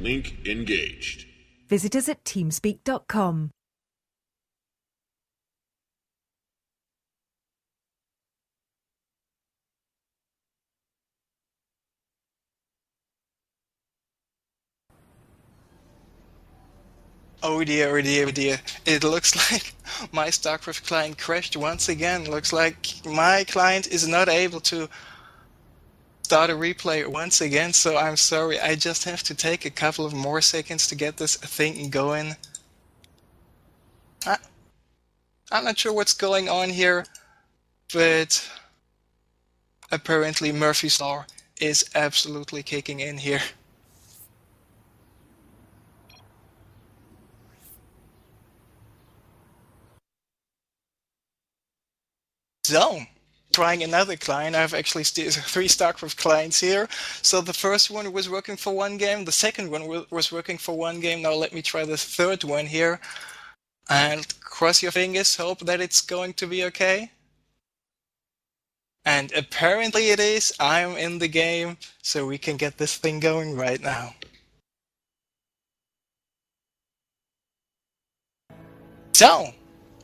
Link engaged. Visit us at TeamSpeak.com. Oh dear, oh dear, oh dear. It looks like my StarCraft client crashed once again. Looks like my client is not able to start a replay once again, so I'm sorry. I just have to take a couple of more seconds to get this thing going. I'm not sure what's going on here, but apparently Murphy's Law is absolutely kicking in here. So, trying another client. I have actually 3 StarCraft clients here. So the first one was working for one game, the second one was working for one game. Now let me try the third one here. And cross your fingers, hope that it's going to be okay. And apparently it is. I'm in the game, so we can get this thing going right now. So,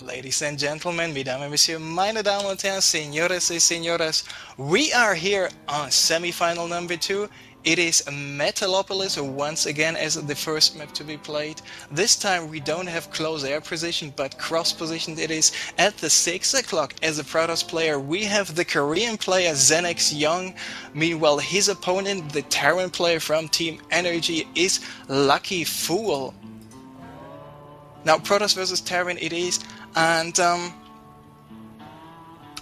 ladies and gentlemen, mesdames et messieurs, meine Damen und Herren, señores y señoras, we are here on semi-final number 2. It is Metalopolis once again as the first map to be played. This time we don't have close air position, but cross positioned. It is at the 6 o'clock. As a Protoss player, we have the Korean player ZeNEXYong. Meanwhile, his opponent, the Terran player from Team Energy, is NrGLuckyFool. Now, Protoss versus Terran it is, and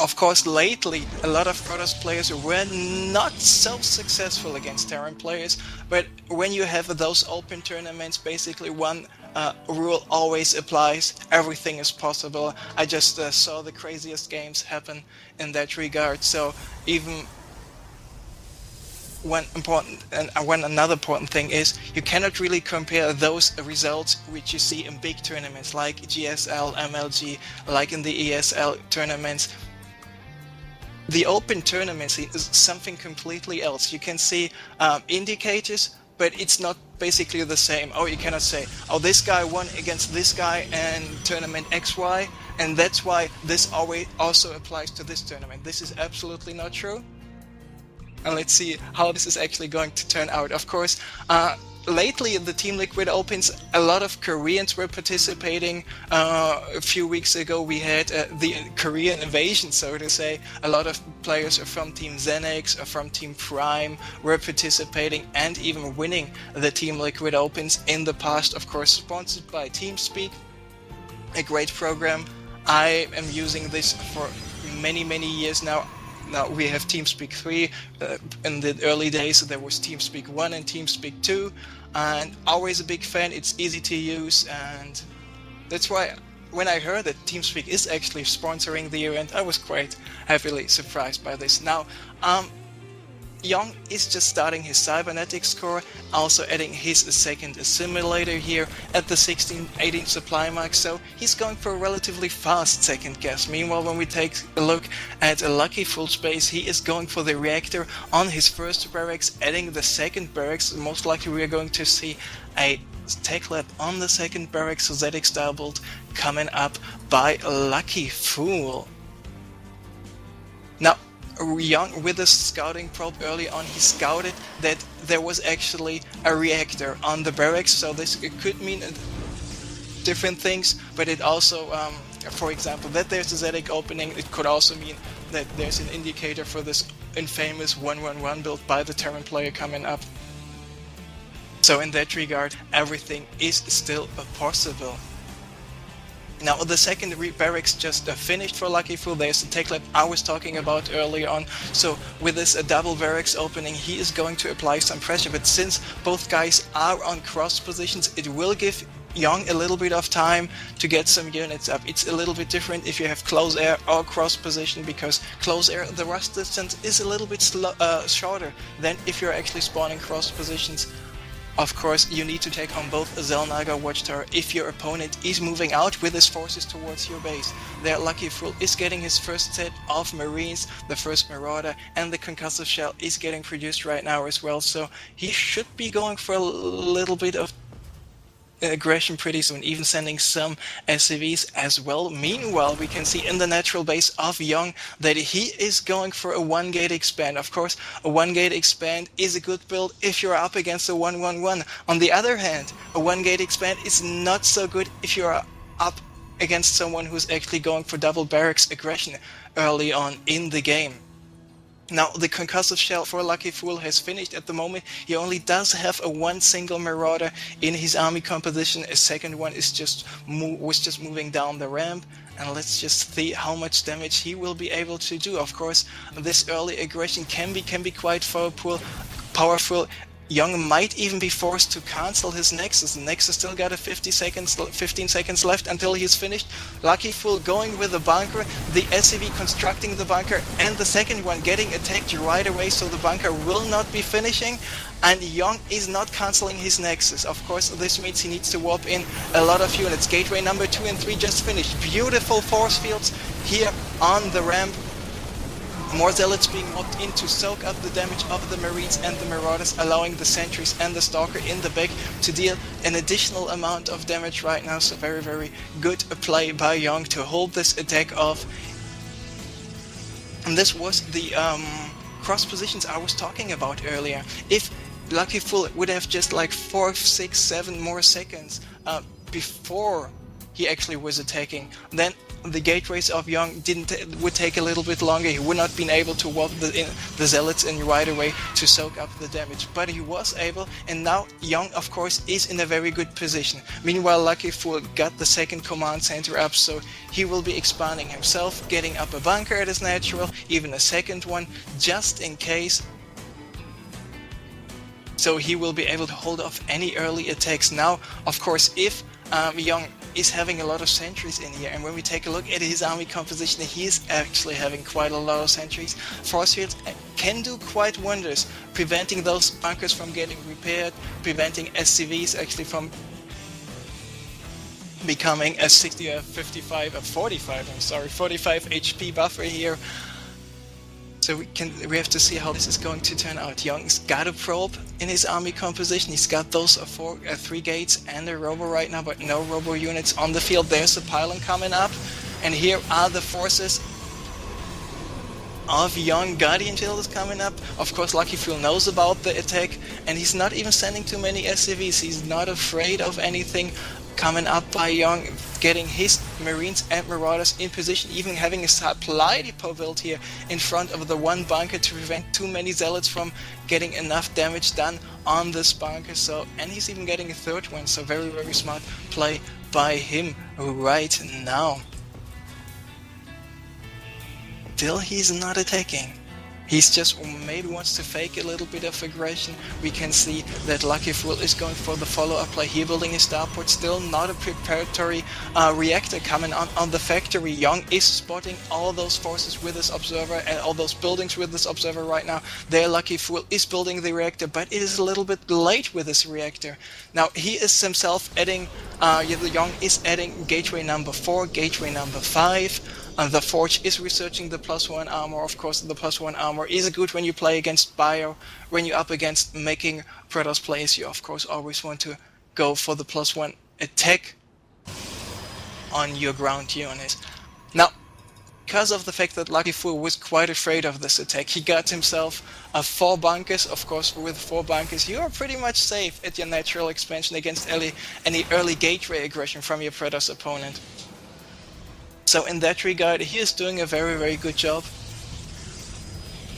of course, lately, a lot of Protoss players were not so successful against Terran players, but when you have those open tournaments, basically one rule always applies, everything is possible. I just saw the craziest games happen in that regard, so even one another important thing is you cannot really compare those results which you see in big tournaments like GSL, MLG, like in the ESL tournaments. The open tournaments is something completely else. You can see indicators, but it's not basically the same. Oh, you cannot say, oh, this guy won against this guy in tournament XY, and that's why this always also applies to this tournament. This is absolutely not true. And let's see how this is actually going to turn out. Of course, lately in the Team Liquid Opens, a lot of Koreans were participating. A few weeks ago we had the Korean invasion, so to say. A lot of players from Team ZeNEX or from Team Prime were participating and even winning the Team Liquid Opens in the past. Of course, sponsored by TeamSpeak, a great program. I am using this for many years now. Now we have TeamSpeak 3. In the early days there was TeamSpeak 1 and TeamSpeak 2, and always a big fan. It's easy to use, and that's why when I heard that TeamSpeak is actually sponsoring the event, I was quite heavily surprised by this. Now, Young is just starting his cybernetics core, also adding his second simulator here at the 16-18 supply mark, so he's going for a relatively fast second guess. Meanwhile, when we take a look at a NrGLuckyFool space, he is going for the reactor on his first barracks, adding the second barracks. Most likely we are going to see a tech lab on the second barracks, so ZX style build coming up by NrGLuckyFool. Now, Young, with a scouting probe early on, he scouted that there was actually a reactor on the barracks, so this could mean different things, but it also, for example, that there's a ZX opening. It could also mean that there's an indicator for this infamous 1-1-1 build by the Terran player coming up. So in that regard, everything is still possible. Now, the second barracks just finished for NrGLuckyFool. There's the tech lab I was talking about earlier on. So with this double barracks opening, he is going to apply some pressure. But since both guys are on cross positions, it will give Young a little bit of time to get some units up. It's a little bit different if you have close air or cross position, because close air, the rust distance is a little bit shorter than if you're actually spawning cross positions. Of course, you need to take on both a ZeNEXYong Watchtower if your opponent is moving out with his forces towards your base. There, LuckyFool is getting his first set of Marines, the first Marauder, and the Concussive Shell is getting produced right now as well, so he should be going for a little bit of aggression pretty soon, even sending some SCVs as well. Meanwhile, we can see in the natural base of Yong that he is going for a 1-gate expand. Of course, a 1-gate expand is a good build if you're up against a 1-1-1. On the other hand, a 1-gate expand is not so good if you're up against someone who's actually going for double barracks aggression early on in the game. Now, the Concussive Shell for LuckyFool has finished at the moment. He only does have one single Marauder in his army composition. A second one is was just moving down the ramp. And let's just see how much damage he will be able to do. Of course, this early aggression can be quite powerful. Yong might even be forced to cancel his Nexus. The Nexus still got 15 seconds left until he's finished. LuckyFool going with the bunker, the SCV constructing the bunker, and the second one getting attacked right away, so the bunker will not be finishing. And Yong is not cancelling his Nexus. Of course, this means he needs to warp in a lot of units. Gateway number 2 and 3 just finished. Beautiful force fields here on the ramp. More zealots being warped in to soak up the damage of the Marines and the Marauders, allowing the sentries and the Stalker in the back to deal an additional amount of damage right now. So very, very good play by Yong to hold this attack off. And this was the cross positions I was talking about earlier. If LuckyFool would have just like 4, 6, 7 more seconds before he actually was attacking, then the gateways of Yong would take a little bit longer. He would not have been able to warp the zealots in right away to soak up the damage, but he was able, and now Yong of course is in a very good position. Meanwhile, LuckyFool got the second command center up, so he will be expanding himself, getting up a bunker as natural, even a second one just in case. So he will be able to hold off any early attacks. Now, of course, if Yong is having a lot of sentries in here, and when we take a look at his army composition, he is actually having quite a lot of sentries. Force fields can do quite wonders, preventing those bunkers from getting repaired, preventing SCVs actually from becoming a 45 HP buffer here. So we have to see how this is going to turn out. Yong's got a probe in his army composition. He's got those 3 gates and a robo right now, but no robo units on the field. There's a pylon coming up, and here are the forces of Yong. Guardian Shield is coming up. Of course, LuckyFool knows about the attack, and he's not even sending too many SCVs. He's not afraid of anything coming up by Yong, getting his Marines and Marauders in position, even having a supply depot built here in front of the one bunker to prevent too many zealots from getting enough damage done on this bunker. So, and he's even getting a third one, so very, very smart play by him right now. Still, he's not attacking. He's just maybe wants to fake a little bit of aggression. We can see that LuckyFool is going for the follow-up play here, building his starport. Still not a preparatory reactor coming on the factory. Yong is spotting all those forces with his observer and all those buildings with this observer right now. There, LuckyFool is building the reactor, but it is a little bit late with this reactor. Now he is himself adding, Yong is adding gateway number 4, gateway number 5. The Forge is researching the +1 armor. Of course, the +1 armor is good when you play against Bio. When you're up against making Protoss plays, you of course always want to go for the +1 attack on your ground unit. Now, because of the fact that LuckyFool was quite afraid of this attack, he got himself 4 bunkers. Of course, with 4 bunkers, you are pretty much safe at your natural expansion against any early gateway aggression from your Protoss opponent. So in that regard, he is doing a very, very good job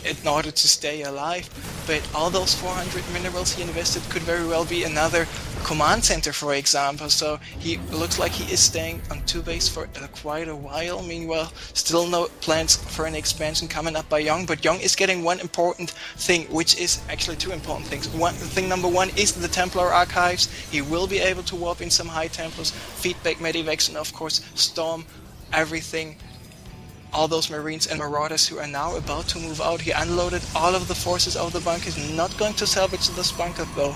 in order to stay alive, but all those 400 minerals he invested could very well be another command center, for example. So he looks like he is staying on 2 base for quite a while. Meanwhile, still no plans for an expansion coming up by Yong, but Yong is getting one important thing, which is actually 2 important things. Thing number 1 is the Templar archives. He will be able to warp in some high Templars, feedback medivacs, and of course storm everything, all those Marines and Marauders who are now about to move out. He unloaded all of the forces of the bunkers, not going to salvage this bunker though,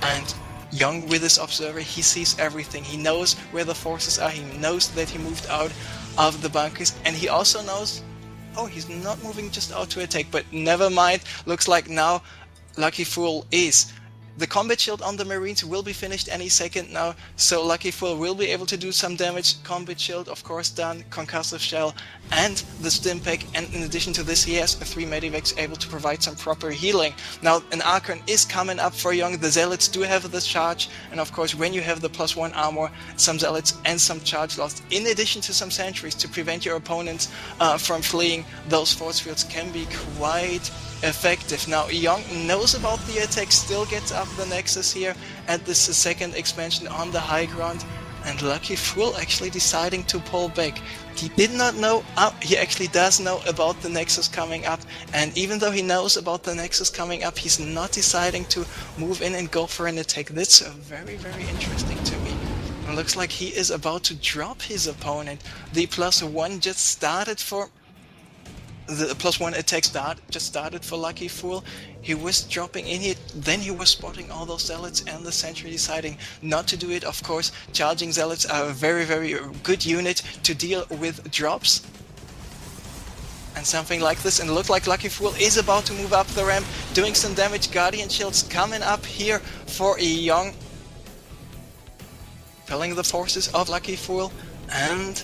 And Young, with his observer, he sees everything. He knows where the forces are. He knows that he moved out of the bunkers, and he also knows, oh, he's not moving just out to attack, but never mind. Looks like now NrGLuckyFool is. The combat shield on the Marines will be finished any second now, so NrGLuckyFool will be able to do some damage. Combat shield, of course, done, concussive shell, and the stim pack, and in addition to this, he has 3 medivacs able to provide some proper healing. Now, an Archon is coming up for Young. The Zealots do have the charge, and of course, when you have the +1 armor, some Zealots and some charge lost, in addition to some sentries to prevent your opponents from fleeing, those force fields can be quite effective. Now, Young knows about the attack, still gets up the Nexus here at this second expansion on the high ground, and NrGLuckyFool actually deciding to pull back. He did not know, he actually does know about the Nexus coming up, and even though he knows about the Nexus coming up, he's not deciding to move in and go for an attack. That's very, very interesting to me. It looks like he is about to drop his opponent. The +1 just started for the +1 attack just started for NrGLuckyFool. He was dropping in here, then he was spotting all those Zealots and the Sentry, deciding not to do it. Of course, charging Zealots are a very, very good unit to deal with drops and something like this, and it looked like NrGLuckyFool is about to move up the ramp, doing some damage. Guardian Shields coming up here for Young, filling the forces of NrGLuckyFool, and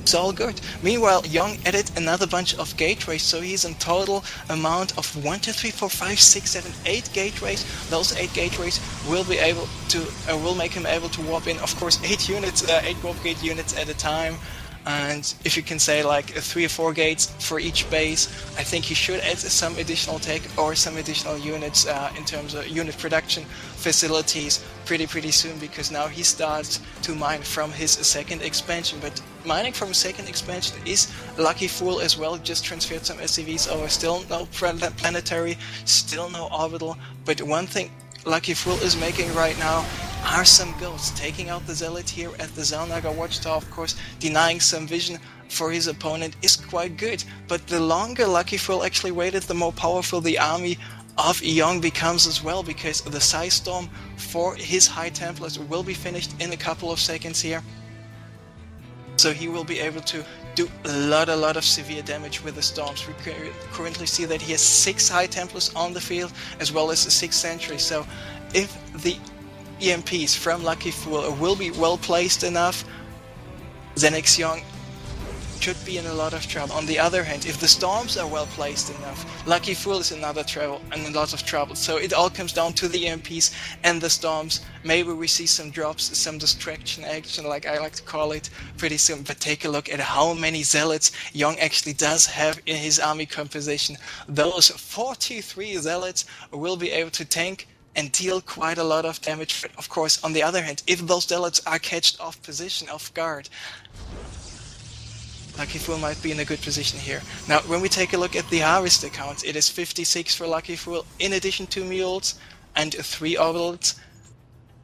it's all good. Meanwhile, Young added another bunch of gateways, so he's in total amount of 1, 2, 3, 4, 5, 6, 7, 8 gateways. Those 8 gateways will be able to will make him able to warp in, of course, 8 units, 8 warp gate units at a time. And if you can say like 3 or 4 gates for each base, I think he should add some additional tech or some additional units in terms of unit production facilities pretty soon, because now he starts to mine from his second expansion. But mining from a second expansion is NrGLuckyFool as well. Just transferred some SCVs over. Still no planetary, still no orbital. But one thing NrGLuckyFool is making right now are some goals, taking out the Zealot here at the Xel'Naga Watchtower. Of course, denying some vision for his opponent is quite good, but the longer NrGLuckyFool actually waited, the more powerful the army of Young becomes as well, because the Psy Storm for his High Templars will be finished in a couple of seconds here. So he will be able to do a lot of severe damage with the Storms. We currently see that he has 6 High Templars on the field, as well as 6 Sentries. So if the EMPs from NrGLuckyFool will be well placed enough, ZeNEXYong should be in a lot of trouble. On the other hand, if the Storms are well placed enough, NrGLuckyFool is in a lot of trouble. So it all comes down to the EMPs and the Storms. Maybe we see some drops, some distraction action, like I like to call it, pretty soon. But take a look at how many Zealots Young actually does have in his army composition. Those 43 Zealots will be able to tank and deal quite a lot of damage. But of course, on the other hand, if those Zealots are catched off position, off guard, NrGLuckyFool might be in a good position here. Now, when we take a look at the harvester counts, it is 56 for NrGLuckyFool, in addition to mules and 3 orbitals,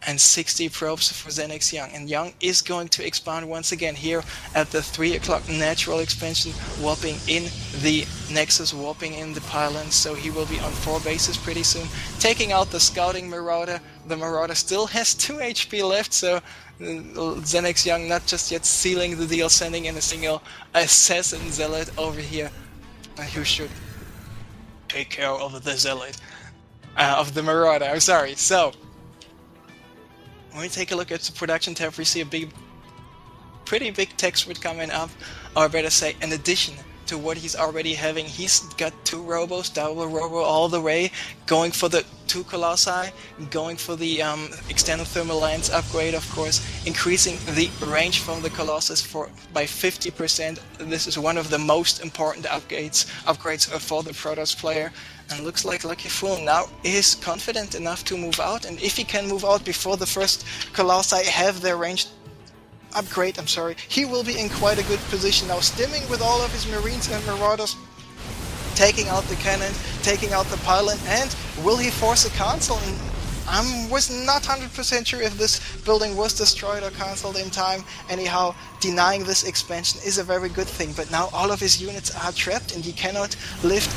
and 60 probes for ZeNEXYong. And Young is going to expand once again here at the 3 o'clock natural expansion, warping in the Nexus, warping in the pylons, so he will be on 4 bases pretty soon, taking out the scouting Marauder. The Marauder still has 2 HP left, so ZeNEXYong not just yet sealing the deal, sending in a single assassin Zealot over here, who should take care of the Zealot, of the Marauder, I'm sorry. So when we take a look at the production tab, we see a pretty big text word coming up, or better say, an addition to what he's already having. He's got 2 robos, double robo all the way, going for the 2 Colossi, going for the extended thermal lines upgrade, of course, increasing the range from the Colossus by 50%. This is one of the most important upgrades for the Protoss player. And looks like NrGLuckyFool now is confident enough to move out, and if he can move out before the first Colossi have their range upgrade, he will be in quite a good position now, stimming with all of his Marines and Marauders, taking out the cannon, taking out the pylon, and will he force a cancel? I was not 100% sure if this building was destroyed or cancelled in time. Anyhow, denying this expansion is a very good thing, but now all of his units are trapped and he cannot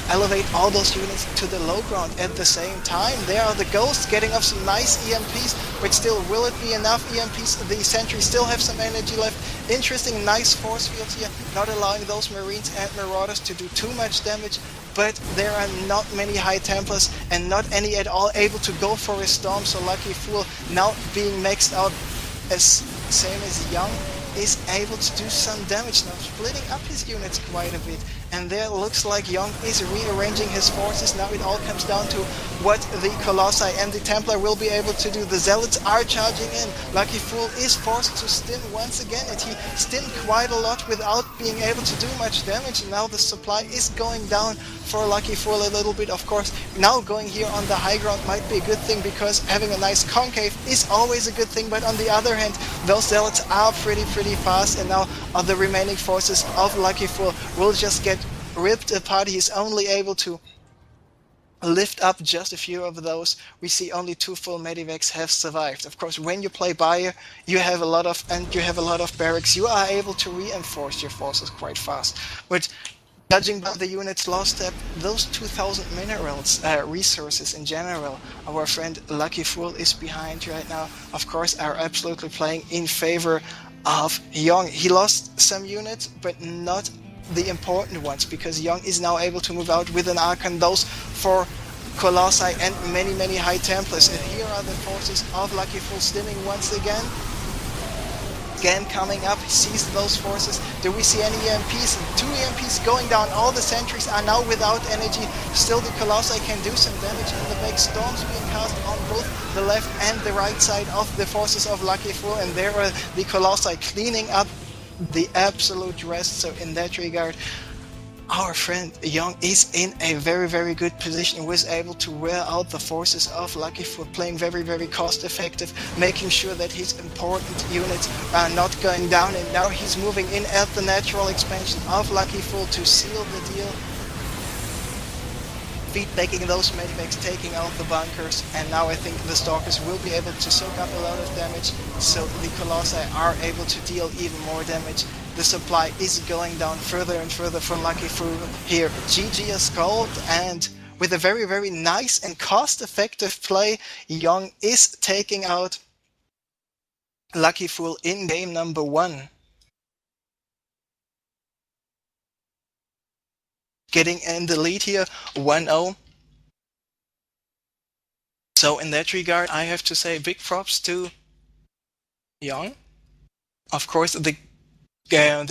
elevate all those units to the low ground at the same time. There are the ghosts getting off some nice EMPs, but still, will it be enough EMPs? The sentries still have some energy left. Interesting, nice force fields here, not allowing those Marines and Marauders to do too much damage, but there are not many High Templars and not any at all able to go for a storm, so LuckyFool now being maxed out as same as Young is able to do some damage now, splitting up his units quite a bit. And there looks like Young is rearranging his forces. Now it all comes down to what the Colossi and the Templar will be able to do. The Zealots are charging in. LuckyFool is forced to stim once again, and he stimmed quite a lot without being able to do much damage. And now the supply is going down for LuckyFool a little bit. Of course, now going here on the high ground might be a good thing, because having a nice concave is always a good thing. But on the other hand, those Zealots are pretty fast, and now the remaining forces of LuckyFool will just get ripped apart. He's only able to lift up just a few of those. We see only 2 full medivacs have survived. Of course, when you play Bayer, you have a lot of barracks. You are able to reinforce your forces quite fast. But judging by the units lost at those 2,000 minerals, resources in general, our friend LuckyFool is behind right now. Of course, are absolutely playing in favor of Young. He lost some units, but not the important ones, because Young is now able to move out with an Archon, those 4 Colossi and many High Templars. And here are the forces of LuckyFool stimming once again. Again coming up, he sees those forces. Do we see any EMPs? 2 EMPs going down. All the sentries are now without energy. Still the Colossi can do some damage in the back. Storms being cast on both the left and the right side of the forces of LuckyFool, and there are the Colossi cleaning up the absolute rest. So in that regard, our friend Young is in a very good position. He was able to wear out the forces of LuckyFool, playing very cost effective, making sure that his important units are not going down, and now he's moving in at the natural expansion of LuckyFool to seal the deal, feedbacking those medivacs, taking out the bunkers, and now I think the Stalkers will be able to soak up a lot of damage, so the Colossi are able to deal even more damage. The supply is going down further and further for LuckyFool here. GG is called, and with a very nice and cost-effective play, Young is taking out LuckyFool in game number 1. Getting in the lead here, 1-0. So in that regard, I have to say big props to Young. Of course, the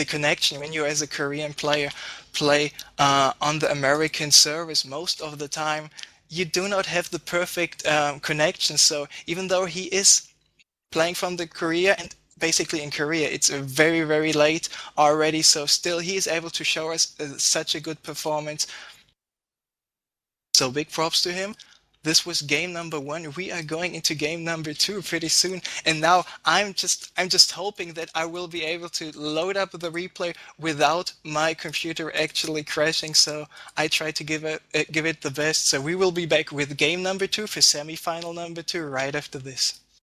connection when you as a Korean player play on the American servers, most of the time you do not have the perfect connection. So even though he is playing from the Korea, and basically in Korea it's very late already, so still he is able to show us such a good performance. So big props to him. This was game number 1. We are going into game number 2 pretty soon, and now I'm just hoping that I will be able to load up the replay without my computer actually crashing. So I try to give it the best. So we will be back with game number 2 for semi-final number 2 right after this.